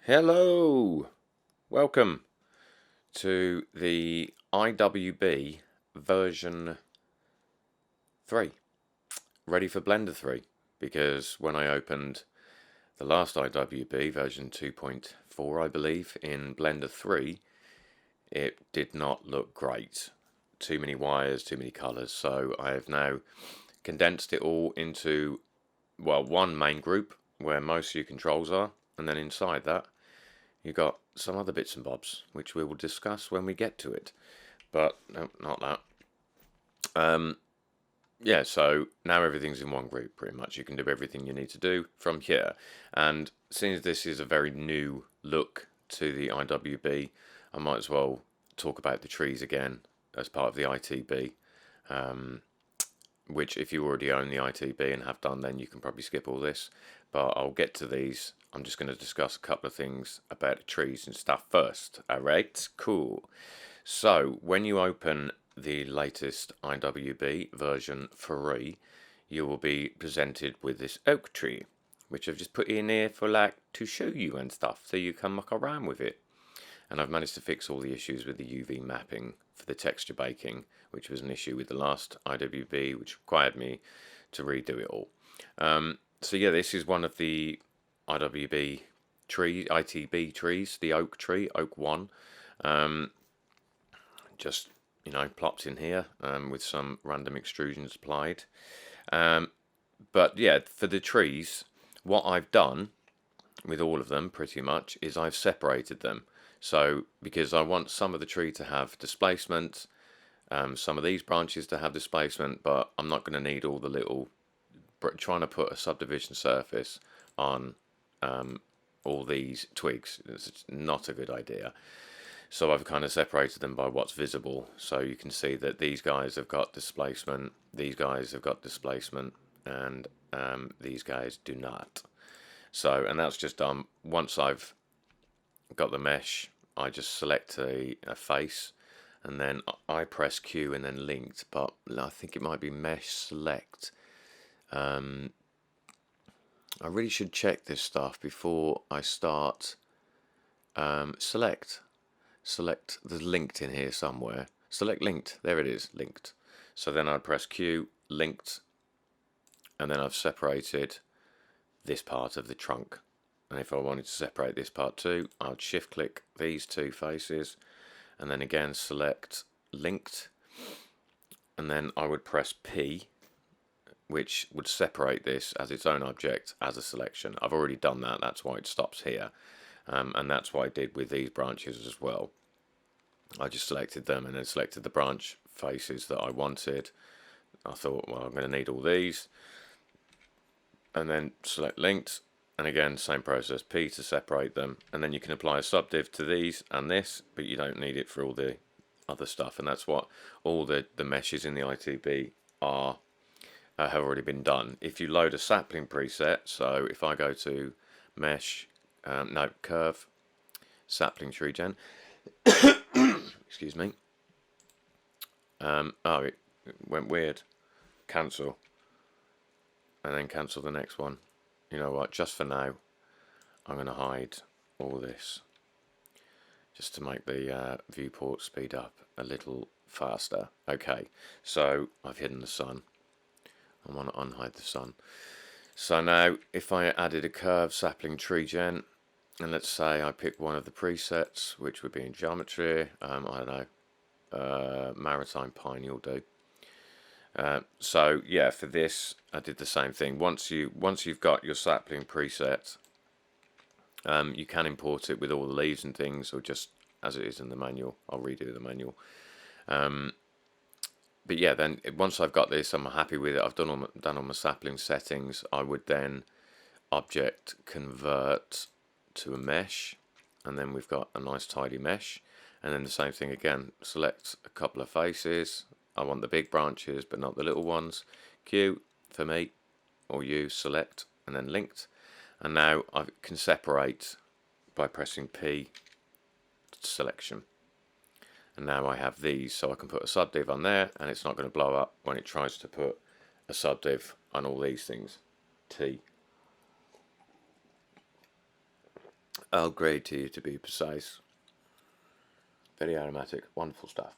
Hello, welcome to the IWB version 3, ready for Blender 3, because when I opened the last IWB version 2.4 I believe in Blender 3, it did not look great. Too many wires, too many colours, so I have now condensed it all into, well, one main group where most of your controls are, and then inside that you've got some other bits and bobs, which we will discuss when we get to it. But no, not that. Yeah, so now everything's in one group, pretty much. You can do everything you need to do from here. And since this is a very new look to the IWB, I might as well talk about the trees again as part of the ITB. Which, if you already own the ITB and have done, then you can probably skip all this. But I'll get to these. I'm just going to discuss a couple of things about the trees and stuff first. Alright, cool. So, when you open the latest IWB version 3, you will be presented with this oak tree, which I've just put in here for like to show you and stuff, so you can muck around with it. And I've managed to fix all the issues with the UV mapping for the texture baking, which was an issue with the last IWB, which required me to redo it all. So yeah, this is one of the IWB trees, ITB trees, the oak tree, oak 1. Just, you know, plopped in here with some random extrusions applied. But yeah, for the trees, what I've done with all of them pretty much is I've separated them. So because I want some of the tree to have displacement, some of these branches to have displacement, but I'm not going to need all the little, trying to put a subdivision surface on all these twigs. It's not a good idea. So I've kind of separated them by what's visible. So you can see that these guys have got displacement, these guys have got displacement, and these guys do not. So, and that's just done once I've got the mesh. I just select a face, and then I press Q and then linked, but I think it might be mesh select. I really should check this stuff before I start. Select the linked in here somewhere. Select linked, there it is, linked. So then I press Q, linked, and then I've separated this part of the trunk. And if I wanted to separate this part too, I would shift click these two faces and then again select linked, and then I would press P, which would separate this as its own object as a selection. I've already done that, that's why it stops here, and that's what I did with these branches as well. I just selected them and then selected the branch faces that I wanted. I thought, well, I'm going to need all these, and then select linked. And again, same process, P to separate them, and then you can apply a subdiv to these and this, but you don't need it for all the other stuff, and that's what all the meshes in the ITB are, have already been done. If you load a sapling preset, so if I go to mesh, no, curve, sapling tree gen, excuse me, oh, it went weird, cancel, and then cancel the next one. You know what, just for now, I'm going to hide all this, just to make the viewport speed up a little faster. Okay, so I've hidden the sun. I want to unhide the sun. So now, if I added a curve sapling tree gen, and let's say I pick one of the presets, which would be in geometry, I don't know, maritime pine you'll do. So yeah, for this I did the same thing. Once you've got your sapling preset, you can import it with all the leaves and things, or just as it is in the manual. I'll redo the manual. But yeah, then once I've got this, I'm happy with it. I've done all my sapling settings. I would then object convert to a mesh, and then we've got a nice tidy mesh. And then the same thing again. Select a couple of faces. I want the big branches but not the little ones. Q for me, or U, select, and then linked. And now I can separate by pressing P, selection. And now I have these, so I can put a subdiv on there and it's not going to blow up when it tries to put a subdiv on all these things. T. I'll grade to you to be precise. Very aromatic, wonderful stuff.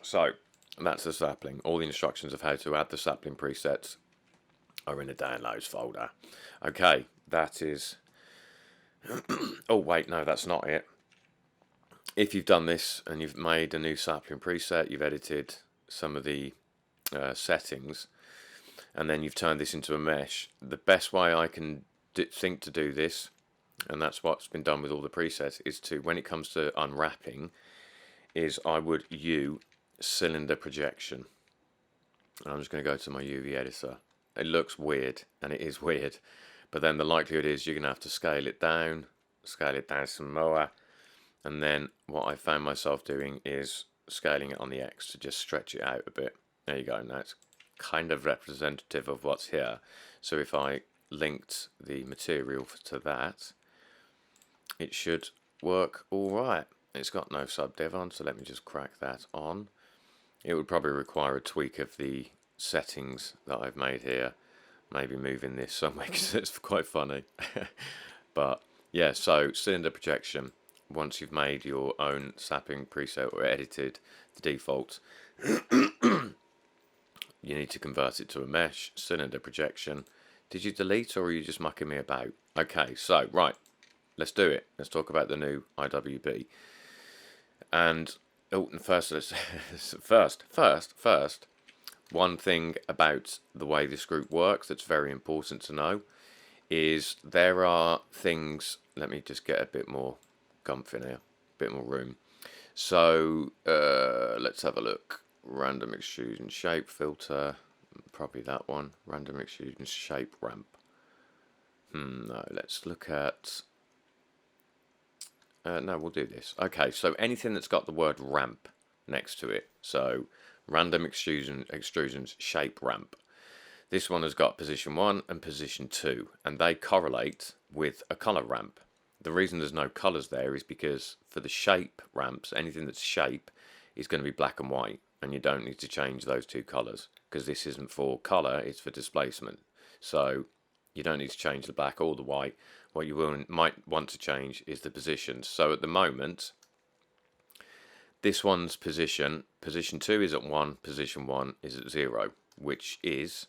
So, that's the sapling. All the instructions of how to add the sapling presets are in the downloads folder. Okay, that is... oh wait, no, that's not it. If you've done this and you've made a new sapling preset, you've edited some of the settings, and then you've turned this into a mesh, the best way I can think to do this, and that's what's been done with all the presets, is to, when it comes to unwrapping, is I would cylinder projection. And I'm just going to go to my UV editor. It looks weird, and it is weird, but then the likelihood is you're going to have to scale it down some more, and then what I found myself doing is scaling it on the X to just stretch it out a bit. There you go, now it's kind of representative of what's here. So if I linked the material to that, it should work alright. It's got no subdiv on, so let me just crack that on. It would probably require a tweak of the settings that I've made here, maybe moving this somewhere because it's quite funny. But yeah, so cylinder projection, once you've made your own sapling preset or edited the default, you need to convert it to a mesh. Cylinder projection. Did you delete, or are you just mucking me about? Okay, so right, let's do it. Let's talk about the new IWB. And first, first, one thing about the way this group works that's very important to know is there are things. Let me just get a bit more gumph in here, a bit more room. So let's have a look. Random extrusion shape filter, probably that one. Random extrusion shape ramp. No, let's look at. No, we'll do this. Okay, so anything that's got the word ramp next to it. So random extrusions shape ramp. This one has got position 1 and position 2, and they correlate with a color ramp. The reason there's no colors there is because for the shape ramps, anything that's shape is going to be black and white, and you don't need to change those two colors because this isn't for color, it's for displacement. So you don't need to change the black or the white. What you might want to change is the positions. So at the moment, this one's position 2 is at 1, position 1 is at 0, which is,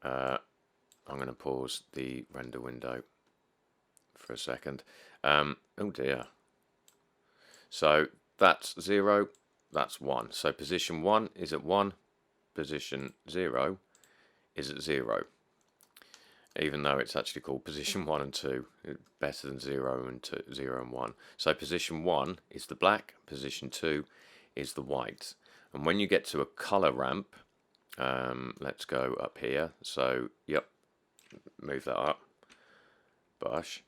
I'm going to pause the render window for a second. Oh dear. So that's 0, that's 1. So position 1 is at 1, position 0 is at 0. Even though it's actually called position 1 and 2, better than 0 and 2, 0 and 1. So position 1 is the black, position 2 is the white. And when you get to a color ramp, let's go up here. So, yep, move that up. Bush.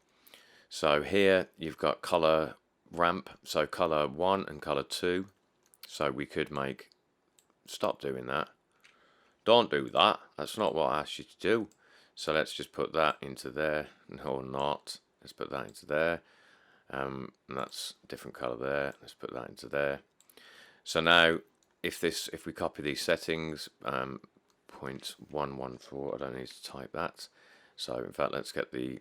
So here you've got color ramp, so color 1 and color 2. So we could make, stop doing that. Don't do that. That's not what I asked you to do. So let's just put that into there, or not. Let's put that into there. And that's a different color there. Let's put that into there. So now, if we copy these settings, 0.114, I don't need to type that. So in fact, let's get the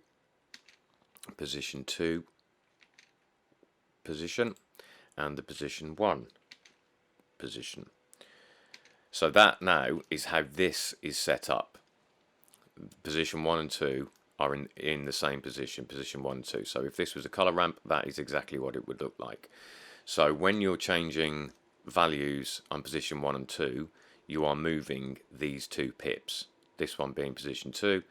position 2 position and the position 1 position. So that now is how this is set up. Position 1 and 2 are in the same position, position 1 and 2. So if this was a color ramp, that is exactly what it would look like. So when you're changing values on position 1 and 2, you are moving these two pips. This one being position 2,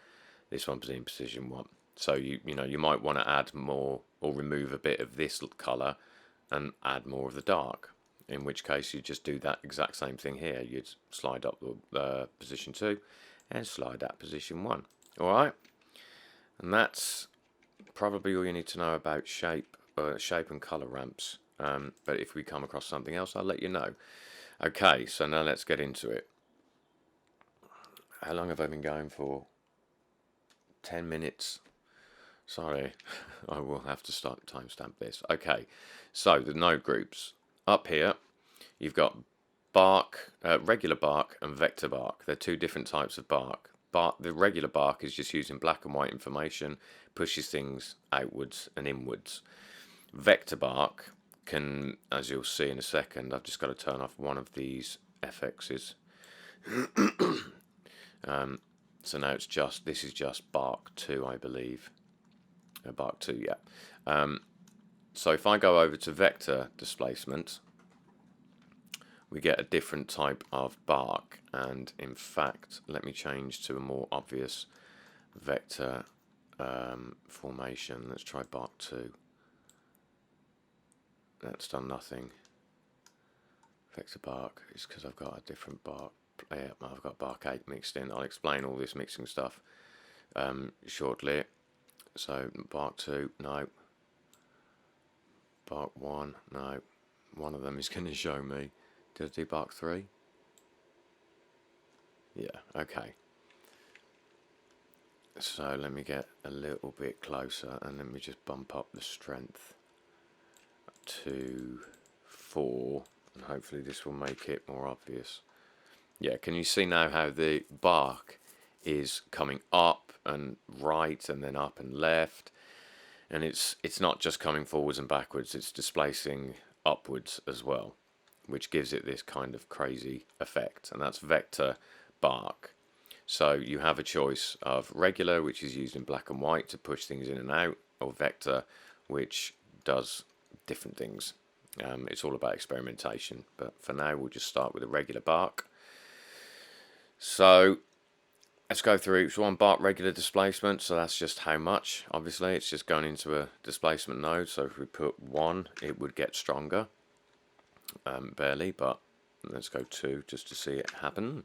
this one being position 1. So you might want to add more or remove a bit of this color and add more of the dark. In which case you just do that exact same thing here. You'd slide up the position 2 and slide up position 1. Alright? And that's probably all you need to know about shape and color ramps. But if we come across something else, I'll let you know. Okay, so now let's get into it. How long have I been going for? 10 minutes. Sorry, I will have to start timestamp this. Okay, so the node groups. Up here, you've got bark, regular bark and vector bark. They're two different types of bark. the regular bark is just using black and white information, pushes things outwards and inwards. Vector bark can, as you'll see in a second, I've just got to turn off one of these FXs. So now it's just, this is just bark 2, I believe. Bark 2, yeah. So if I go over to vector displacement, we get a different type of bark, and in fact, let me change to a more obvious vector formation. Let's try bark 2. That's done nothing. Vector bark is because I've got a different bark. Yeah, I've got bark 8 mixed in. I'll explain all this mixing stuff shortly. So bark 2, no. Bark 1, no. One of them is going to show me. Did I do bark 3? Yeah, okay. So let me get a little bit closer and let me just bump up the strength to 4, and hopefully this will make it more obvious. Yeah, can you see now how the bark is coming up and right and then up and left, and it's not just coming forwards and backwards, it's displacing upwards as well, which gives it this kind of crazy effect, and that's vector bark. So you have a choice of regular, which is used in black and white to push things in and out, or vector, which does different things. It's all about experimentation, but for now we'll just start with a regular bark. So let's go through each one. Bark regular displacement, so that's just how much. Obviously it's just going into a displacement node, so if we put 1 it would get stronger, barely, but let's go 2 just to see it happen.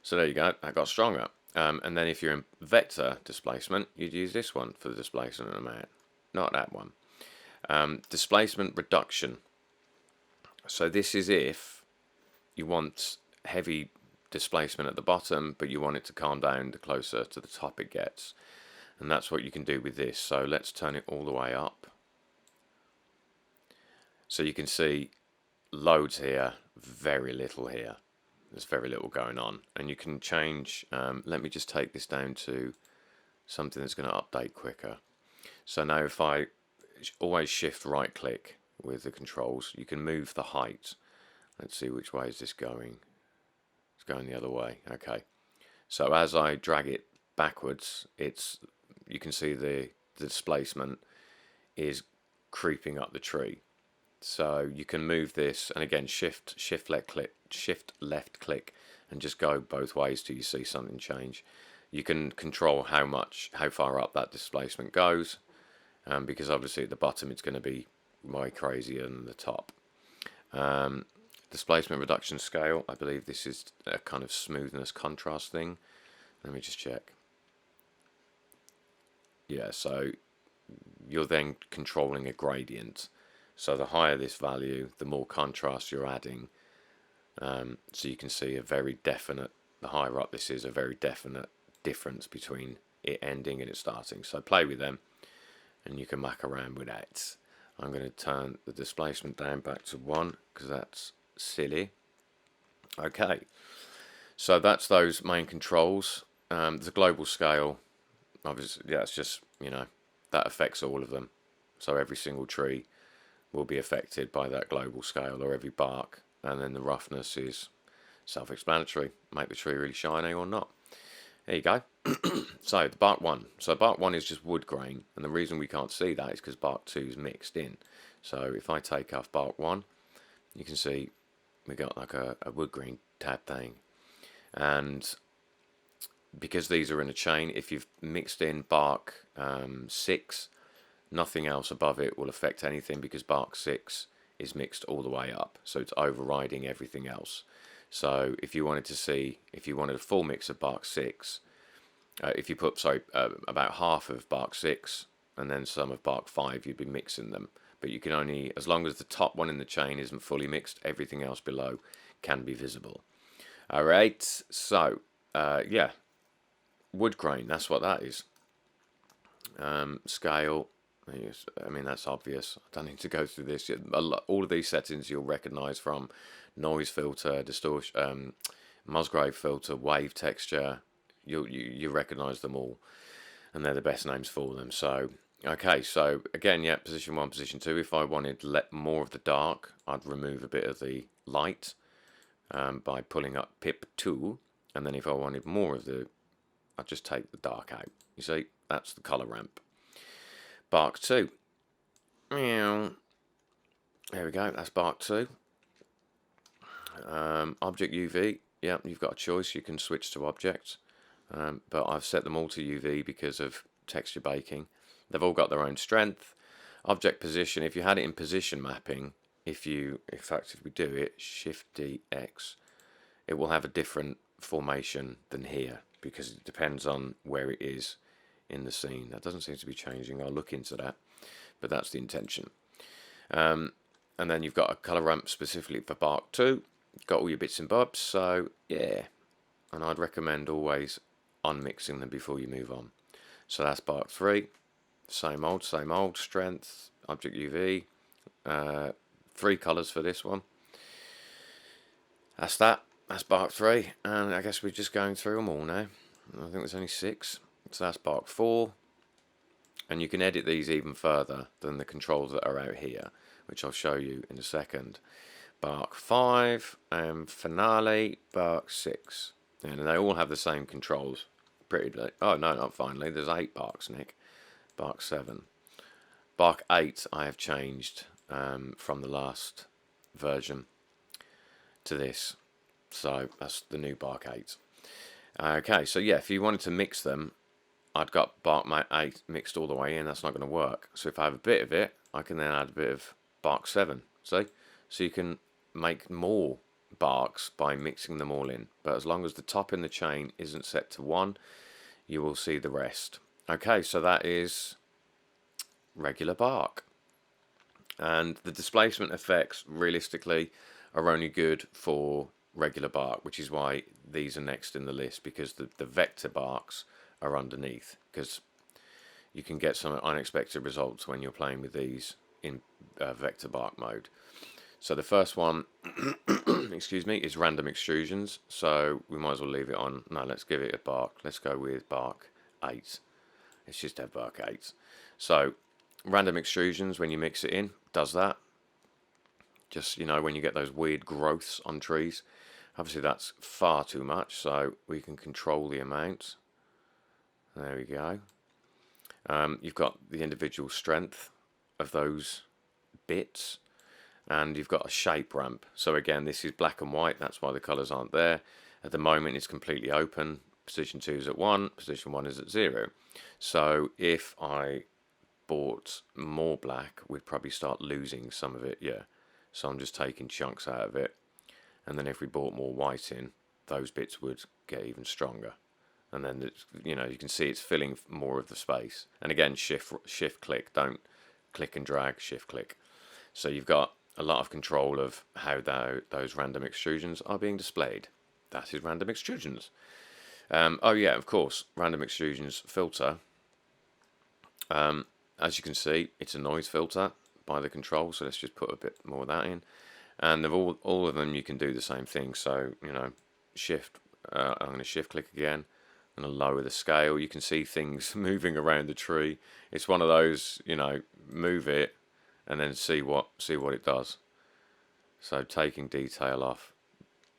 So there you go, I got stronger. And then if you're in vector displacement, you'd use this one for the displacement amount, not that one. Displacement reduction. So this is if you want heavy displacement at the bottom, but you want it to calm down the closer to the top it gets. And that's what you can do with this. So let's turn it all the way up. So you can see loads here, very little here. There's very little going on. And you can change, let me just take this down to something that's going to update quicker. So now if I always shift right click with the controls, you can move the height. Let's see, which way is this going? It's going the other way. Okay. So as I drag it backwards, you can see the displacement is creeping up the tree. So you can move this, and again shift left click and just go both ways till you see something change. You can control how far up that displacement goes, because obviously at the bottom it's going to be way crazier than the top. Displacement reduction scale, I believe this is a kind of smoothness contrast thing. Let me just check. Yeah, so you're then controlling a gradient. So the higher this value, the more contrast you're adding. So you can see a very definite, the higher up this is, a very definite difference between it ending and it starting. So play with them and you can muck around with that. I'm going to turn the displacement down back to 1 because that's silly. Okay, so that's those main controls. The global scale, obviously, yeah, it's just, that affects all of them. So every single tree will be affected by that global scale, or every bark, and then the roughness is self-explanatory. Make the tree really shiny or not. There you go. So the bark 1. So bark 1 is just wood grain, and the reason we can't see that is because bark 2 is mixed in. So if I take off bark 1, you can see we got like a wood grain type thing. And because these are in a chain, if you've mixed in bark 6, nothing else above it will affect anything, because bark 6 is mixed all the way up, so it's overriding everything else. So if you wanted a full mix of bark 6, if you put about half of bark 6 and then some of bark 5, you'd be mixing them. But you can only, as long as the top one in the chain isn't fully mixed, everything else below can be visible. Alright, so yeah, wood grain, that's what that is. Scale, I mean, that's obvious. I don't need to go through this yet. All of these settings you'll recognize from noise filter, distortion, Musgrave filter, wave texture. you recognise them all, and they're the best names for them. So okay, so again, yeah, position 1, position 2. If I wanted to let more of the dark, I'd remove a bit of the light by pulling up pip 2, and then if I wanted more of the, I'd just take the dark out. You see, that's the colour ramp. Bark 2. Meow. There we go, that's Bark 2. Object UV, yeah, you've got a choice. You can switch to objects, but I've set them all to UV because of texture baking. They've all got their own strength. Object position, if you had it in position mapping, in fact, if we do it, Shift DX, it will have a different formation than here because it depends on where it is in the scene. That doesn't seem to be changing. I'll look into that, but that's the intention. And then you've got a colour ramp specifically for Bark 2. Got all your bits and bobs, so yeah. And I'd recommend always unmixing them before you move on. So that's Bark 3. Same old, strength, object UV. 3 colours for this one. That's Bark 3, and I guess we're just going through them all now. I think there's only 6. So that's Bark 4. And you can edit these even further than the controls that are out here, which I'll show you in a second. Bark 5 and finale Bark 6, and they all have the same controls. Oh no, not finally. There's 8 Barks, Nick. Bark 7, Bark 8. I have changed from the last version to this, so that's the new Bark 8. Okay, so yeah, if you wanted to mix them, I'd got Bark 8 mixed all the way in. That's not going to work. So if I have a bit of it, I can then add a bit of Bark 7. See, so you can make more barks by mixing them all in, but as long as the top in the chain isn't set to 1, you will see the rest. Okay, so that is regular bark, and the displacement effects realistically are only good for regular bark, which is why these are next in the list, because the vector barks are underneath, because you can get some unexpected results when you're playing with these in vector bark mode. So the first one, excuse me, is random extrusions. So we might as well leave it on. No, let's give it a bark. Let's go with Bark 8. Let's just have Bark 8. So random extrusions, when you mix it in, does that. Just, when you get those weird growths on trees. Obviously that's far too much, so we can control the amount. There we go. You've got the individual strength of those bits. And you've got a shape ramp. So again, this is black and white. That's why the colours aren't there. At the moment, it's completely open. Position 2 is at 1. Position 1 is at 0. So if I bought more black, we'd probably start losing some of it. Yeah. So I'm just taking chunks out of it. And then if we bought more white in, those bits would get even stronger. And then, you can see it's filling more of the space. And again, shift click. Don't click and drag, shift click. So you've got a lot of control of how those random extrusions are being displayed. That is random extrusions. Oh yeah, of course, random extrusions filter. As you can see, it's a noise filter by the control, so let's just put a bit more of that in. And of all of them, you can do the same thing. So, shift, I'm going to shift click again. I'm going to lower the scale. You can see things moving around the tree. It's one of those, move it, and then see what it does. So taking detail off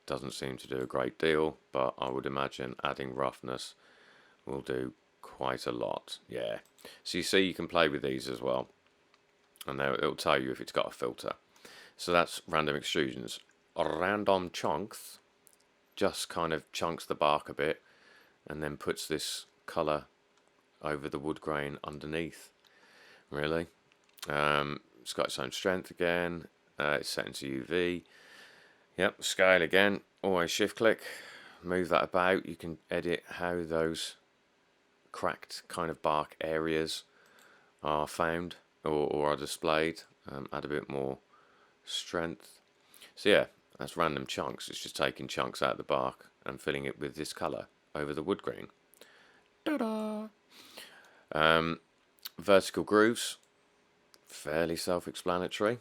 doesn't seem to do a great deal, but I would imagine adding roughness will do quite a lot. Yeah. So you see, you can play with these as well, and it'll tell you if it's got a filter. So that's random extrusions. Random chunks just kind of chunks the bark a bit, and then puts this colour over the wood grain underneath. Really. It's got its own strength again. It's set into UV. Yep, scale again. Always shift click. Move that about. You can edit how those cracked kind of bark areas are found or are displayed. Add a bit more strength. So yeah, that's random chunks. It's just taking chunks out of the bark and filling it with this colour over the wood grain. Ta-da! Vertical grooves. Fairly self-explanatory.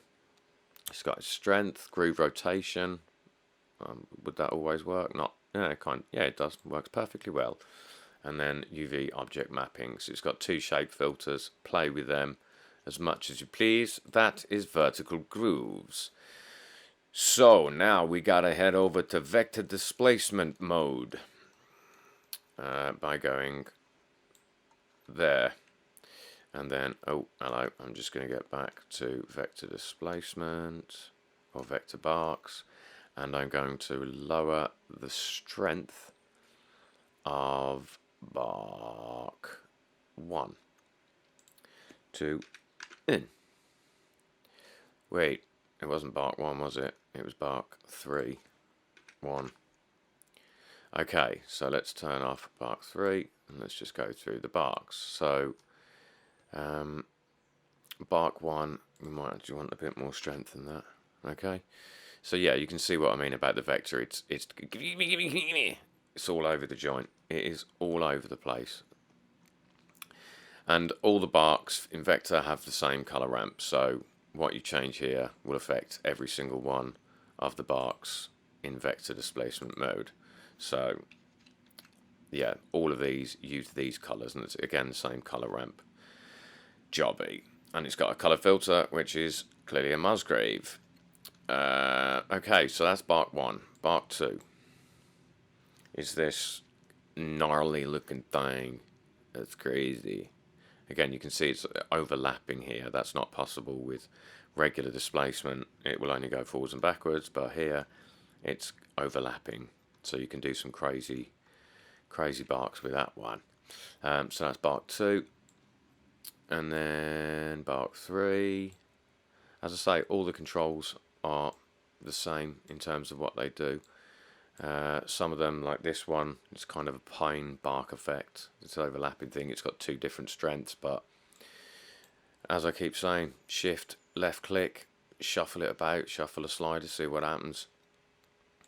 It's got its strength, groove rotation. Would that always work? Not. Yeah, it does. Works perfectly well. and then UV object mapping. So it's got 2 shape filters. Play with them as much as you please. That is vertical grooves. So now we gotta head over to vector displacement mode by going there. And then, oh, hello, I'm just going to get back to vector displacement, or vector barks, and I'm going to lower the strength of bark 1 to in. Wait, it wasn't bark 1, was it? It was bark 3, 1. Okay, so let's turn off bark 3, and let's just go through the barks. So, bark 1, we might actually want a bit more strength than that. Okay, so yeah, you can see what I mean about the vector. It's all over the joint. It is all over the place. And all the barks in vector have the same color ramp. So what you change here will affect every single one of the barks in vector displacement mode. So yeah, all of these use these colors, and it's again the same color ramp. Jobby. And it's got a colour filter, which is clearly a Musgrave. Okay, so that's bark 1. Bark 2 is this gnarly looking thing. That's crazy. Again, you can see it's overlapping here. That's not possible with regular displacement. It will only go forwards and backwards, but here it's overlapping. So you can do some crazy barks with that one. So that's bark 2. And then bark 3. As I say, all the controls are the same in terms of what they do. Some of them, like this one, it's kind of a pine bark effect. It's an overlapping thing. It's got 2 different strengths, but as I keep saying, shift, left click, shuffle it about, shuffle a slider, see what happens.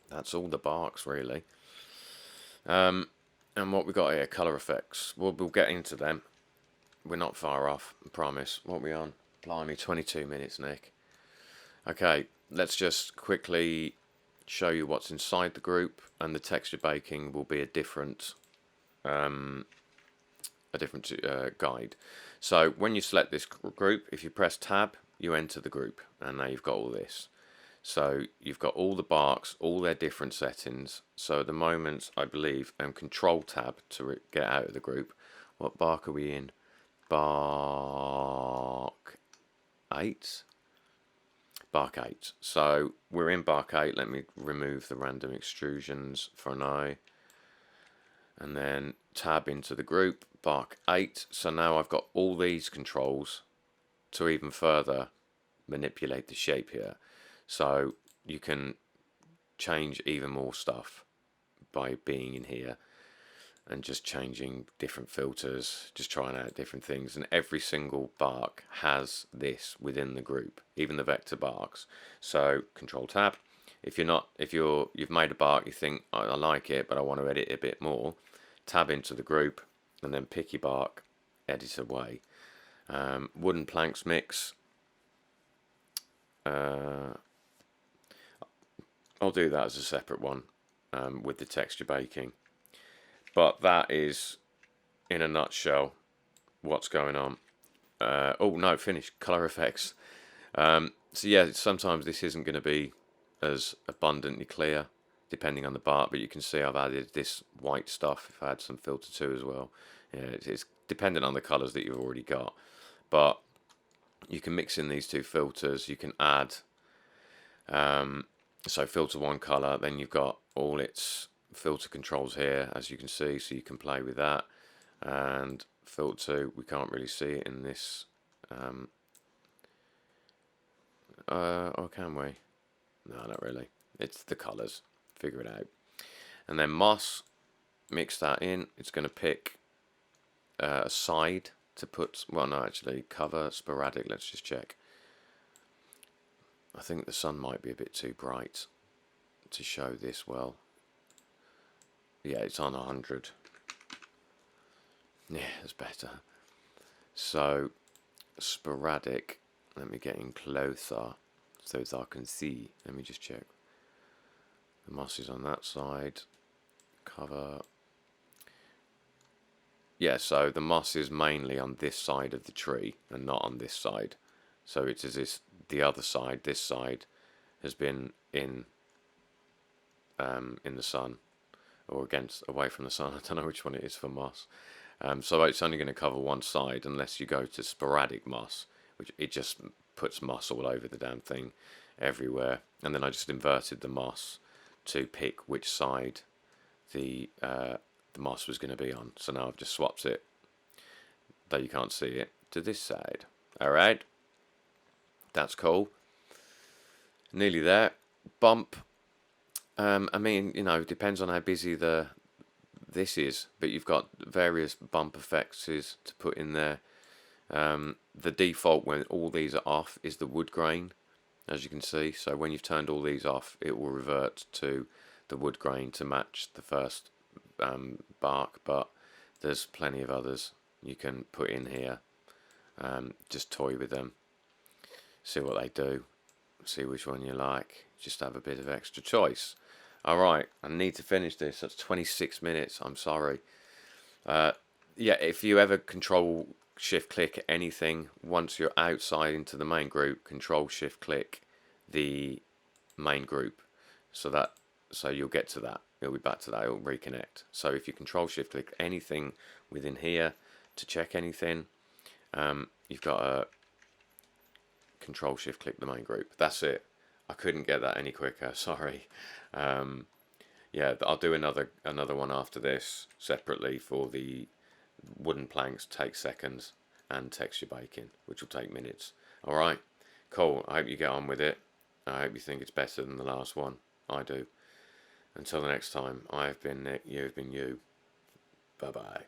That's all the barks, really. And what we got here, colour effects. We'll get into them. We're not far off, I promise. What are we on? Blimey, 22 minutes, Nick. Okay, let's just quickly show you what's inside the group, and the texture baking will be a different guide. So when you select this group, if you press tab, you enter the group, and now you've got all this. So you've got all the barks, all their different settings. So at the moment, I believe, control tab to get out of the group. What bark are we in? Bark 8. Bark 8. So we're in bark 8. Let me remove the random extrusions for now. And then tab into the group, bark 8. So now I've got all these controls to even further manipulate the shape here. So you can change even more stuff by being in here and just changing different filters, just trying out different things. And every single bark has this within the group, even the vector barks. So control tab. If you've made a bark, you think, I like it, but I want to edit it a bit more, tab into the group and then pick your bark, edit away. Wooden planks mix. I'll do that as a separate one with the texture baking. But that is, in a nutshell, what's going on. Oh no, finish color effects. So yeah, sometimes this isn't going to be as abundantly clear depending on the bark, but you can see I've added this white stuff. If I had some filter too as well, yeah, it's dependent on the colors that you've already got. But you can mix in these 2 filters. You can add so filter 1 color, then you've got all its filter controls here, as you can see, so you can play with that. And filter 2, we can't really see it in this. Or can we? No, not really. It's the colors. Figure it out. And then moss, mix that in. It's going to pick a side to put. Well, no, actually, cover sporadic. Let's just check. I think the sun might be a bit too bright to show this well. Yeah, it's on 100. Yeah, it's better. So, sporadic. Let me get in closer so that I can see. Let me just check. The moss is on that side. Cover. yeah, so the moss is mainly on this side of the tree and not on this side. So it's as if the other side, this side, has been in the sun or away from the sun. I don't know which one it is for moss. So it's only going to cover one side unless you go to sporadic moss, which it just puts moss all over the damn thing, everywhere. And then I just inverted the moss to pick which side the moss was going to be on. So now I've just swapped it, though you can't see it, to this side. Alright, that's cool. Nearly there. Bump. I mean, you know, depends on how busy this is, but you've got various bump effects to put in there. The default when all these are off is the wood grain, as you can see. So when you've turned all these off, it will revert to the wood grain to match the first bark, but there's plenty of others you can put in here. Just toy with them, see what they do, see which one you like, just have a bit of extra choice. Alright, I need to finish this. That's 26 minutes, I'm sorry. Yeah, if you ever control shift click anything, once you're outside into the main group, control shift click the main group, so you'll get to that. You'll be back to that, it'll reconnect. So if you control shift click anything within here to check anything, you've got to control shift click the main group. That's it. I couldn't get that any quicker, sorry. Yeah, I'll do another one after this separately for the wooden planks, take seconds, and texture baking, which will take minutes. Alright, cool. I hope you get on with it. I hope you think it's better than the last one. I do. Until the next time, I have been Nick, you have been you. Bye bye.